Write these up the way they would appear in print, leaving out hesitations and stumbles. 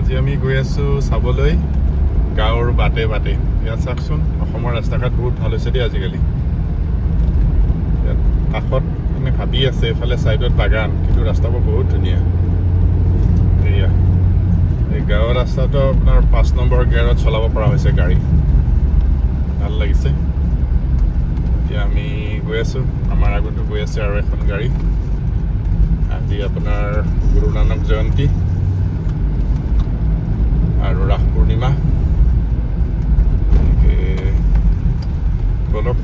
আজি আমি গৈ আছো চাবলৈ গাঁৱৰ বাটে বাটে। ইয়াত চাওকচোন, অসমৰ ৰাস্তা ঘাট বহুত ভাল হৈছে দেই আজিকালি। ইয়াত কাষত মানে হাবি আছে, এফালে ছাইডত বাগান, কিন্তু ৰাস্তাবোৰ বহুত ধুনীয়া। এয়া এই গাঁৱৰ ৰাস্তাটো আপোনাৰ 5 নম্বৰ গিয়াৰত চলাব পৰা হৈছে গাড়ী, ভাল লাগিছে। এতিয়া আমি গৈ আছো, আমাৰ আগতো গৈ আছে আৰু এখন গাড়ী। আজি আপোনাৰ গুৰু নানক জয়ন্তী আৰু ৰাস পূৰ্ণিমা। বলক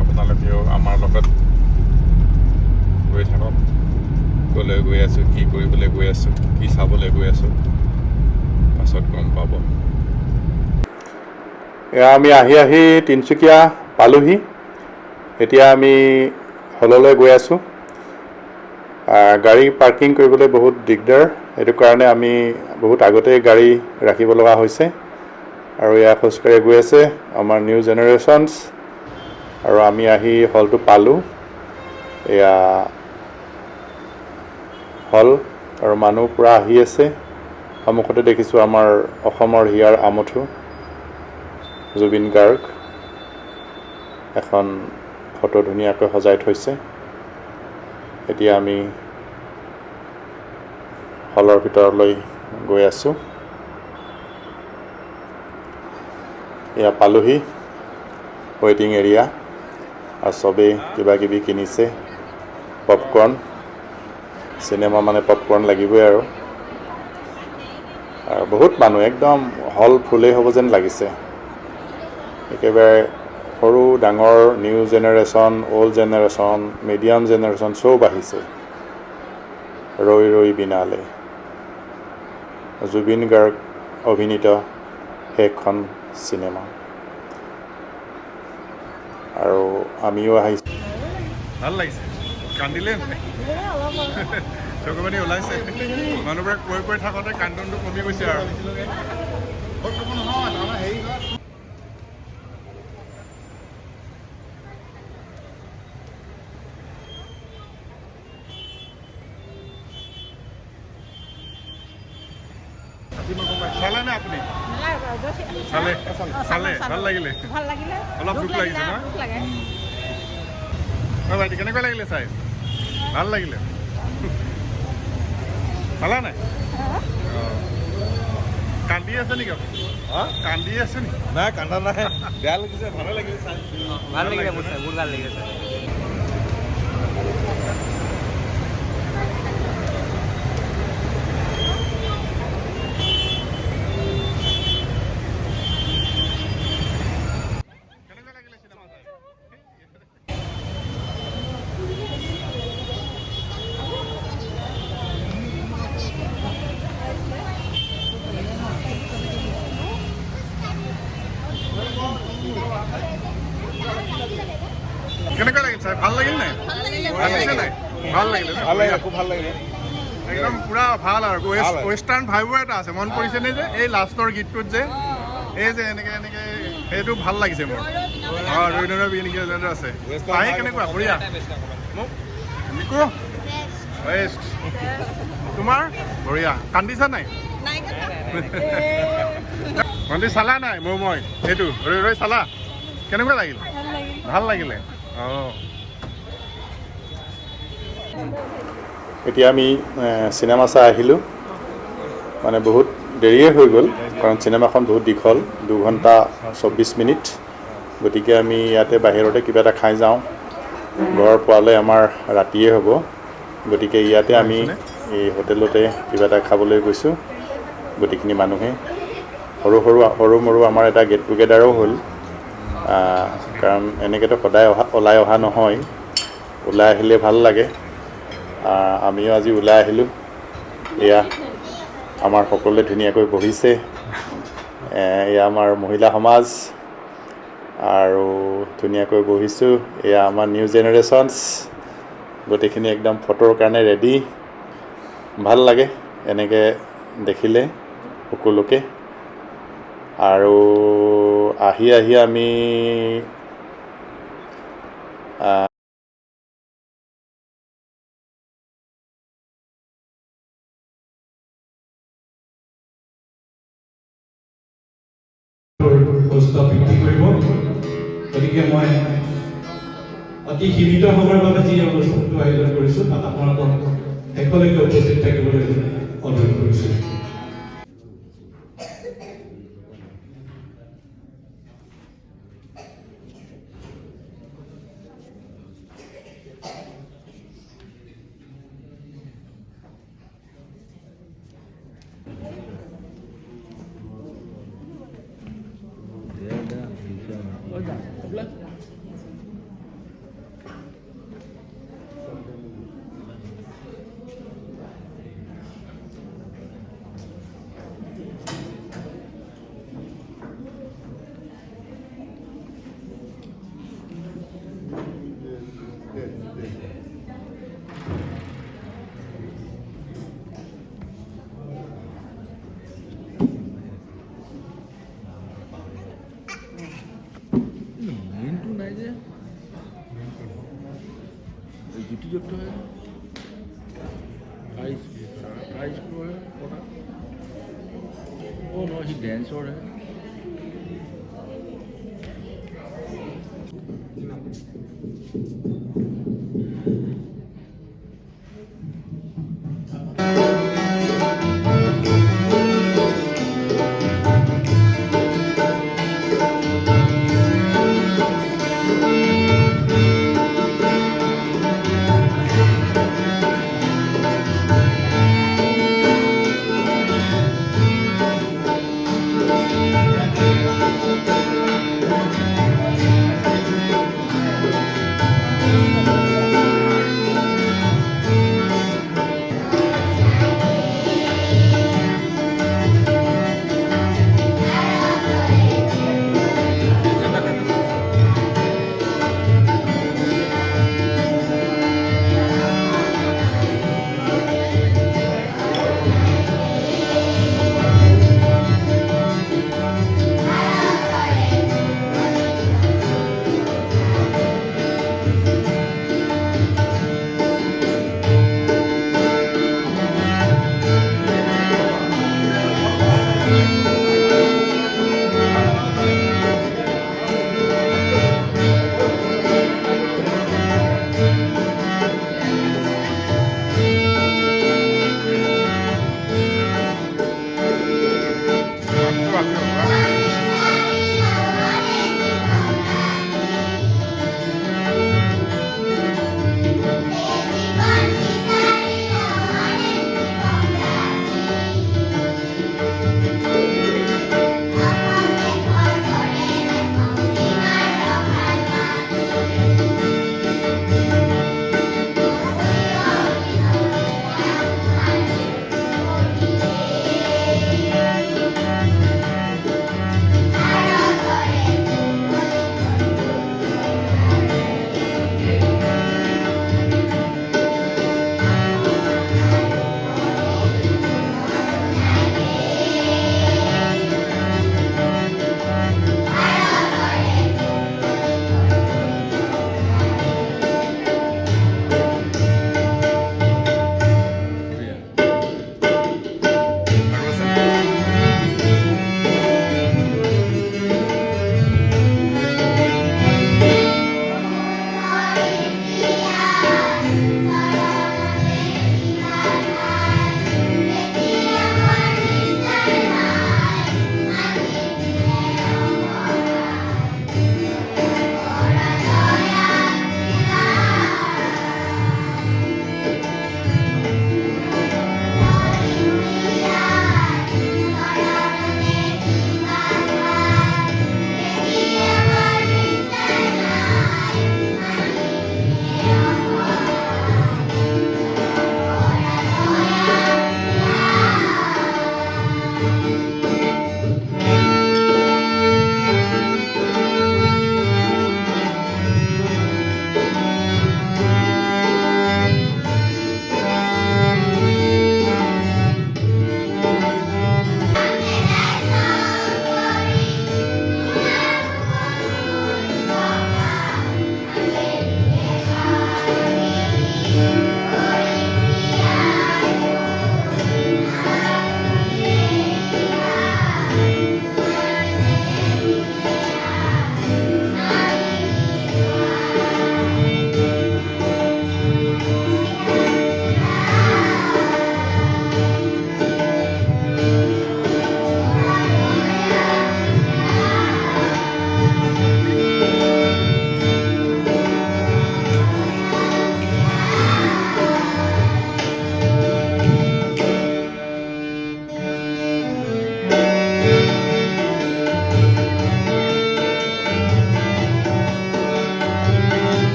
আপোনালোকেও আমাৰ লগত গৈ থাকক। ক'লৈ গৈ আছোঁ, কি কৰিবলৈ গৈ আছোঁ, কি চাবলৈ গৈ আছোঁ, পাছত গম পাব। এয়া আমি আহি তিনিচুকীয়া পালোহি। এতিয়া আমি হললৈ গৈ আছোঁ। গাড়ী পাৰ্কিং কৰিবলৈ বহুত দিগদাৰ, সেইটো কাৰণে আমি বহুত আগতেই গাড়ী ৰাখিব লগা হৈছে। আৰু এয়া খোজকাঢ়ি গৈ আছে আমাৰ নিউ জেনেৰেশ্যনছ। আৰু আমি আহি হলটো পালোঁ। এয়া হল আৰু মানুহ পূৰা আহি আছে। সন্মুখতে দেখিছোঁ আমাৰ অসমৰ হিয়াৰ আমঠু জুবিন গাৰ্গ। এখন ফটো ধুনীয়াকৈ সজাই থৈছে। এতিয়া আমি হলৰ ভিতৰলৈ গৈ আছোঁ। এয়া পালোহি ৱেইটিং এৰিয়া, আৰু চবেই কিবা কিবি কিনিছে। পপকৰ্ণ, চিনেমা মানে পপকৰ্ণ লাগিবই আৰু বহুত মানুহ, একদম হল ফুলেই হ'ব যেন লাগিছে। একেবাৰে সৰু ডাঙৰ, new generation, old generation, medium generation চব আহিছে। ৰৈ ৰৈ বিনালে, জুবিন গাৰ্গ অভিনীত সেইখন চিনেমা। আৰু আমিও আহিছোঁ। ভাল লাগিছে, কান্দিলে চকুপানী ওলাইছে। মানুহবোৰে কৈ থাকোঁতে কান্দনটো কমি গৈছে আৰু। চালে নে আপুনি? চালে ভাল লাগিলে? অলপ দুখ লাগিছে ন? ভাইটি কেনেকুৱা লাগিলে চাই? ভাল লাগিলে? চালা নাই? কান্দি আছে নেকি আপুনি? কান্দি আছে নেকি? নাই, কান্দা নাই, বেয়া লাগিছে, ভালে লাগিছে চাই। ভাল লাগিলে, বহুত ভাল লাগিছে। কেনেকুৱা লাগিল চাই? ভাল লাগিল নাই? ভাল লাগিলে, খুব ভাল লাগিলে। একদম পুৰা ভাল আৰু ৱেষ্টাৰ্ণ ভাইবৰ এটা আছে। মন পৰিছেনে যে এই লাষ্টৰ গীতটোত যে এই যে এনেকে সেইটো ভাল লাগিছে মোৰ। ৰৈ ৰৈ বিনালে আছে। পাহি কেনেকুৱা? বঢ়িয়া। মোক নিকো বেষ্ট। তোমাৰ বঢ়িয়া। কান্দিছা নাই? ভণ্টি চালা নাই? মই সেইটো ৰৈ ৰৈ চালা? কেনেকুৱা লাগিল? ভাল লাগিলে। এতিয়া আমি চিনেমা চাই আহিলোঁ। মানে বহুত দেৰিয়ে হৈ গ'ল, কাৰণ চিনেমাখন বহুত দীঘল, 2 ঘণ্টা 24 মিনিট। গতিকে আমি ইয়াতে বাহিৰতে কিবা এটা খাই যাওঁ। ঘৰ পোৱালৈ আমাৰ ৰাতিয়ে হ'ব। গতিকে ইয়াতে আমি এই হোটেলতে কিবা এটা খাবলৈ গৈছোঁ গোটেইখিনি মানুহে। সৰু মৰু আমাৰ এটা গেট টুগেডাৰো হ'ল। কাৰণ এনেকৈতো সদায় ওলাই অহা নহয়, ওলাই আহিলে ভাল লাগে। আমিও আজি ওলাই আহিলোঁ। এয়া আমাৰ সকলোৱে ধুনীয়াকৈ বহিছে। এয়া আমাৰ মহিলা সমাজ আৰু ধুনীয়াকৈ বহিছোঁ। এয়া আমাৰ নিউ জেনেৰেশ্যনছ, গোটেইখিনি একদম ফটোৰ কাৰণে ৰেডি। ভাল লাগে এনেকৈ দেখিলে সকলোকে। আৰু আহি আমি বস্তু বৃদ্ধি কৰিব গতিকে মই অতি সীমিত সময়ৰ বাবে যি অনুষ্ঠানটো আয়োজন কৰিছোঁ তাত আপোনালোকক শেষলৈকে উপস্থিত থাকিবলৈ অনুৰোধ কৰিছোঁ। মেইনটো নাই যে জুতিযুক্ত হয় হাইস্কুলৰ কথা নহয় সি ডেন্সৰ হে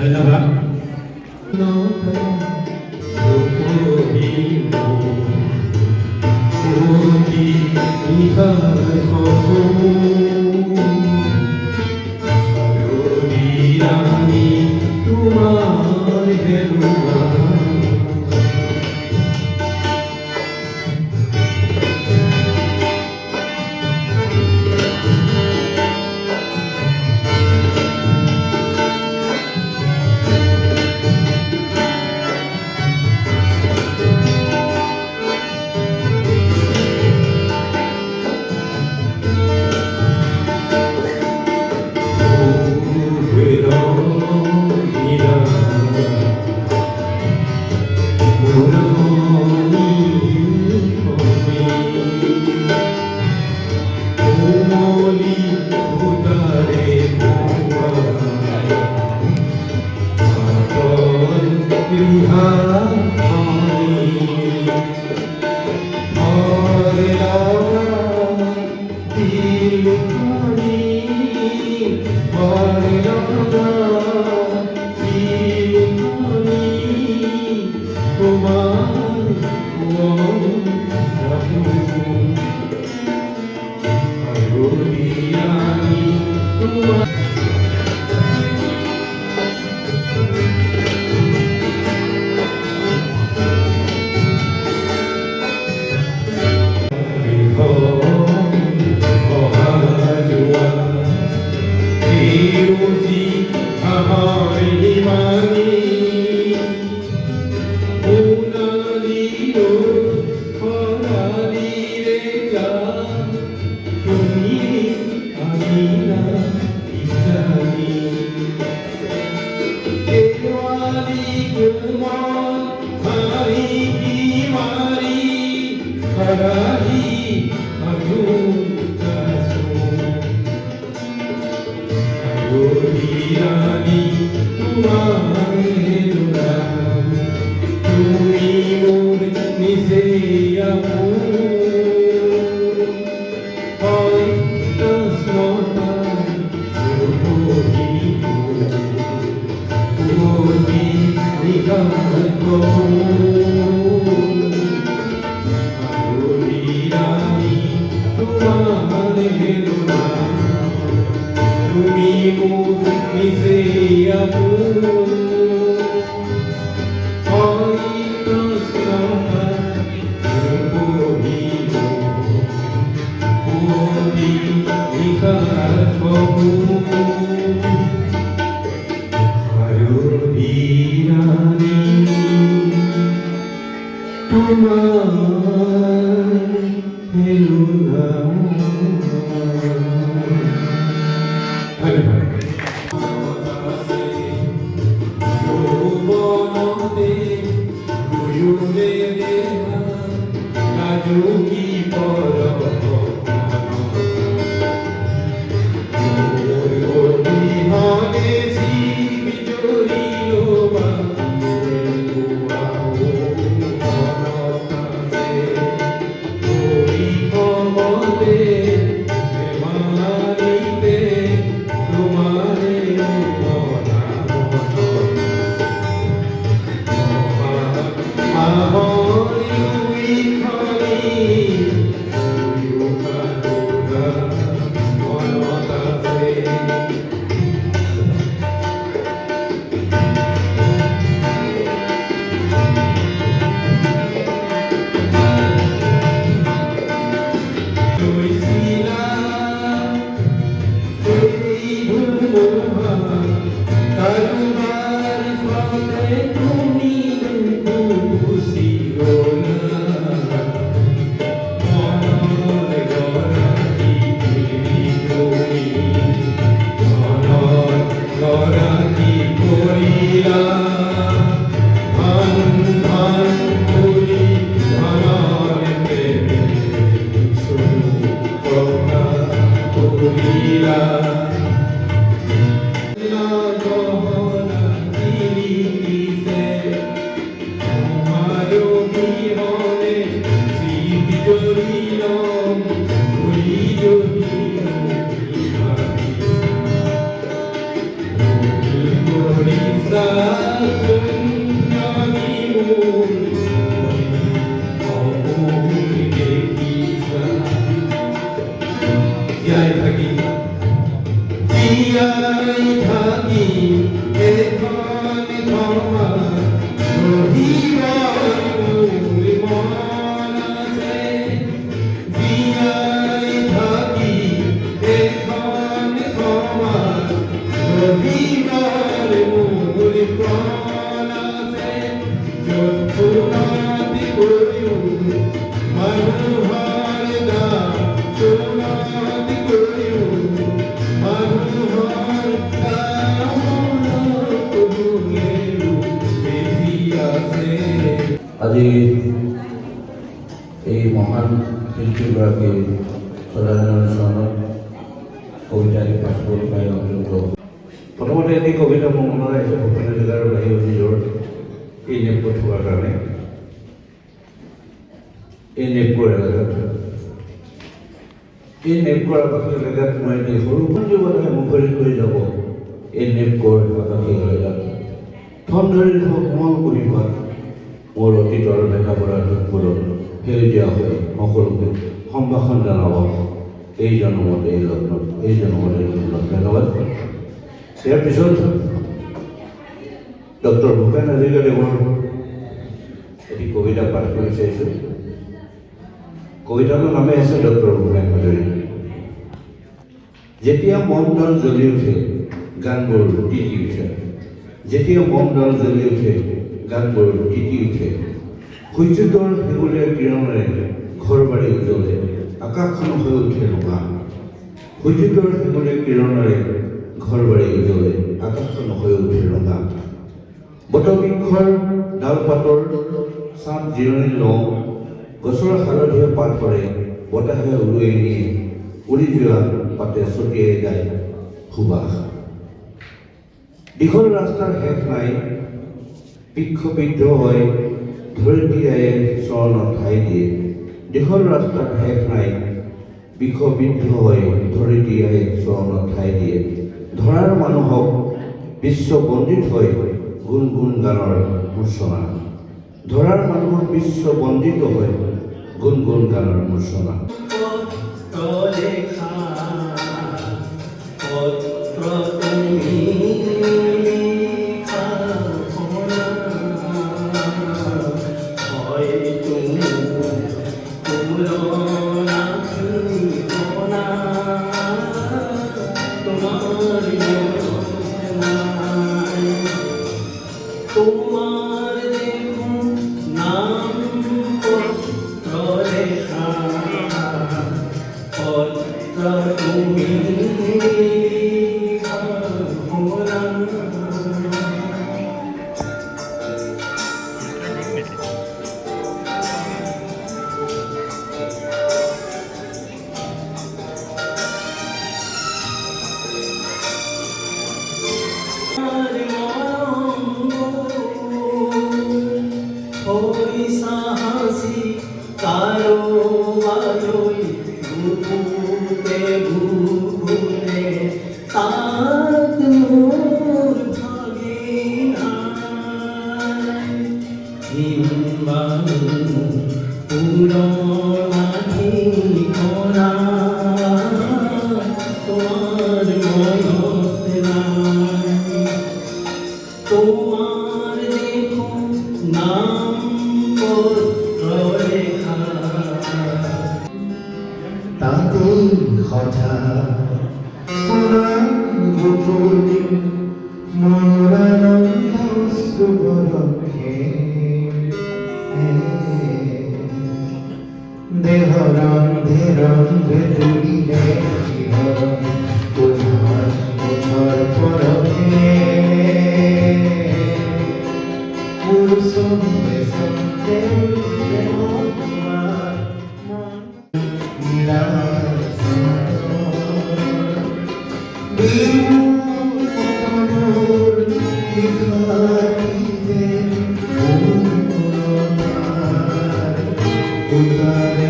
ধন্যবাদ তোমাৰ হেলুয়া আজি এই মহান শিল্পীগৰাকী সদানন্দ চৰণত কবিতা পাছপোৰ্ট পাই অন্তৰ্ভুক্ত। প্ৰথমতে এটি কবিতা মোৰ মনত আহিছে ভূপেন হাজৰিকাৰ বাহিৰ নিজৰ এই নেপকো থোৱাৰ কাৰণে। এই নেপকোৰ এলেকাত এই নেপকোৰ আকাশী এলেকাত মই এটি সৰু সঞ্জীৱতাই মুখৰিত কৰি যাব এই নেপকোৰ আকাশী এলেকাত থন ধৰি কোমল কুঁহিপাত মোৰ অতীতৰ দেখা পৰা দুখবোৰত সেউজীয়া হৈ সকলোকে সম্ভাষণ জনাব এই জন্মত এই লগ্নত এই জন্মত এই লগ্নত। ধন্যবাদ। ইয়াৰ পিছত ডক্টৰ ভূপেন হাজৰিকাদেৱৰ এটি কবিতা পাঠ কৰি চাইছোঁ। কবিতাটোৰ নামে আছে ডক্টৰ ভূপেন হাজৰিকা। যেতিয়া মনডাল জ্বলি উঠে গানবোৰ তিতি উঠে, যেতিয়া মনডাল জ্বলি উঠে গানবোৰ তিতি উঠে, সূৰ্যোদয়ৰ সেউলীয়া কিৰণেৰে ঘৰ বাৰী উজ্বলে আকাশখন হৈ উঠে ৰঙা। সূৰ্যোদয়ৰ সেউলীয়া কিৰণেৰে ঘৰ বাৰী উজ্বলে আকাশখন হৈ উঠে ৰঙা। বটবৃক্ষৰ ডাল পাতৰ ছাঁত জিৰণি লওঁ, গছৰ হালধীয়া পাত পৰে বতাহে উৰুৱাই নিয়ে, উৰি যোৱা পাতে ছটিয়াই যায় সুবাস। দীঘল ৰাস্তাৰ শেষ নাই, বিক্ষোভিত হৈ ধৰিত্ৰীয়ে চৰণত ঠাই দিয়ে। দীঘল ৰাস্তাৰ শেষ নাই, বিক্ষোভিত হৈ ধৰিত্ৰীয়ে চৰণত ঠাই দিয়ে। ধৰাৰ মানুহক বিশ্ববন্দিত হৈ গুণ গুণ গানৰ মূৰ্ছনা। ধৰাৰ মানুহক বিশ্ববন্দিত হৈ গুণ গুণ গানৰ মূৰ্ছনা। Udare